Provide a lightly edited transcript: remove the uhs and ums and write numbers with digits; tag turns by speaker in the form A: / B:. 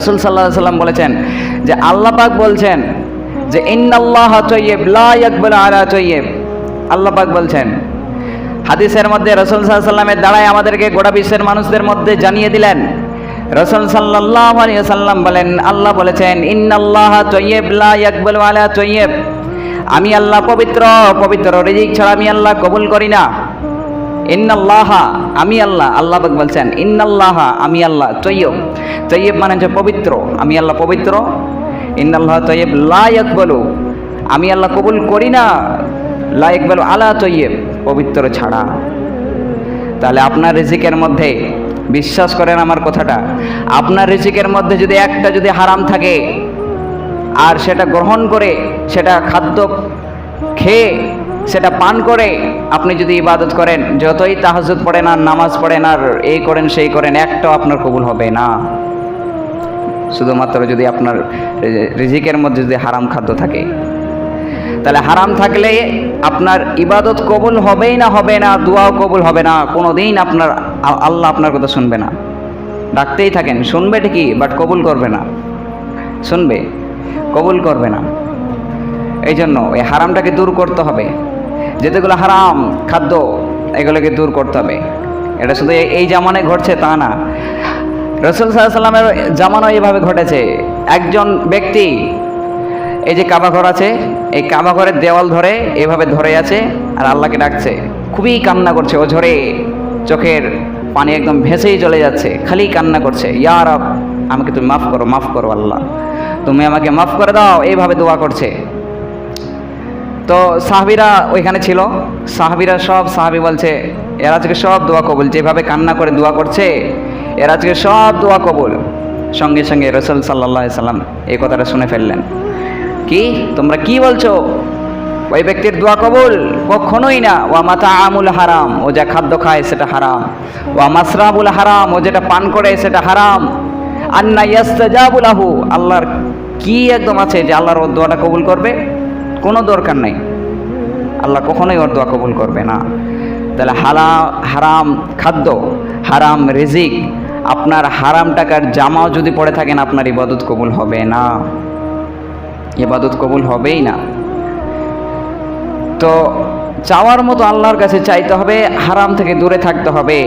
A: রাসূল সাল্লাল্লাহু আলাইহি সাল্লাম বলেছেন যে আল্লাহ পাক বলছেন যে ইন্নাল্লাহা তাইয়্যিব লা ইয়াকবালু আলা তাইয়্যিব। আল্লাহ পাক বলছেন হাদিসের মধ্যে রাসূল সাল্লাল্লাহু আলাইহি সাল্লামের দ্বারাই আমাদেরকে গোটা বিশ্বের মানুষদের মধ্যে জানিয়ে দিলেন। রাসূল সাল্লাল্লাহু আলাইহি সাল্লাম বলেন, আল্লাহ বলেছেন ইন্নাল্লাহা তাইয়্যিব লা ইয়াকবালু আলা তাইয়্যিব। আমি আল্লাহ পবিত্র, পবিত্র রিজিক ছাড়া আমি আল্লাহ কবুল করি না। ইন্নাল্লাহা, আমি আল্লাহ, আল্লাহ পাক বলছেন ইন্নাল্লাহা, আমি আল্লাহ তাইয়্যিব। তাইয়্যিব মানে যে পবিত্র, আমি আল্লাহ পবিত্র। ইন্নাল্লাহা তাইয়্যিব লা ইয়াকবালু, আমি আল্লাহ কবুল করি না, লা ইয়াকবালু আলা তাইয়্যিব, পবিত্র ছাড়া। তাহলে আপনার রিজিকের মধ্যে, বিশ্বাস করেন আমার কথাটা, আপনার রিজিকের মধ্যে যদি একটা যদি হারাম থাকে আর সেটা গ্রহণ করে, সেটা খাদ্য খেয়ে, সেটা পান করে আপনি যদি ইবাদত করেন, যতই তাহাজ্জুদ পড়েন আর নামাজ পড়েন আর এই করেন সেই করেন, একটাও আপনার কবুল হবে না। শুধুমাত্র যদি আপনার রিজিকের মধ্যে যদি হারাম খাদ্য থাকে, তাহলে হারাম থাকলে আপনার ইবাদত কবুল হবেই না, হবে না, দোয়াও কবুল হবে না, কোনো দিন আপনার আল্লাহ আপনার কথা শুনবে না। ডাকতেই থাকেন, শুনবে ঠিকই, বাট কবুল করবে না। শুনবে, কবুল করবে না। এই জন্য এই হারামটাকে দূর করতে হবে। যেগুলো হারাম খাদ্য, এগুলোকে দূর করতে হবে। এটা শুধু এই জামানায় ঘটছে তা না, রাসূল সাল্লাল্লাহু আলাইহি সাল্লামের জামানায় এইভাবে ঘটেছে। একজন ব্যক্তি, এই যে কাবা ঘর আছে, এই কাবা ঘরের দেওয়াল ধরে এভাবে ধরে আছে আর আল্লাহকে ডাকছে, খুবই কান্না করছে, ও ঝরে চোখের পানি একদম ভেসেই চলে যাচ্ছে, খালি কান্না করছে, ইয়া রব আমাকে তুমি মাফ করো, মাফ করো আল্লাহ, তুমি আমাকে মাফ করে দাও, এইভাবে দোয়া করছে। তো সাহাবীরা ওইখানে ছিল, সাহাবীরা সব সাহাবী বলছে এরা আজকে সব দোয়া কবুল, যেভাবে কান্না করে দোয়া করছে এরা আজকে সব দোয়া কবুল। সঙ্গে সঙ্গে রাসূল সাল্লাল্লাহু আলাইহি সাল্লাম এই কথাটা শুনে ফেললেন। কি তোমরা কি বলছো? ওই ব্যক্তির দোয়া কবুল কখনোই না। ওয়া মাতাআমুল হারাম, ও যা খাদ্য খায় সেটা হারাম। ওয়া মাসরাবুল হারাম, ও যেটা পান করে সেটা হারাম। আন্না ইয়াস্তাজাবু লাহু, আল্লাহর কি একদম আছে যে আল্লাহর ওর দোয়াটা কবুল করবে? কোনো দরকার নেই, আল্লাহ কখনোই ওর দোয়া কবুল করবে না। তাহলে হারাম খাদ্য, হারাম রিজিক, আপনার হারাম টাকার জামাও যদি পড়ে থাকেন আপনার ইবাদত কবুল হবে না, ইবাদত কবুল হবেই না। তো চাওয়ার মতো আল্লাহর কাছে চাইতে হবে, হারাম থেকে দূরে থাকতে হবে।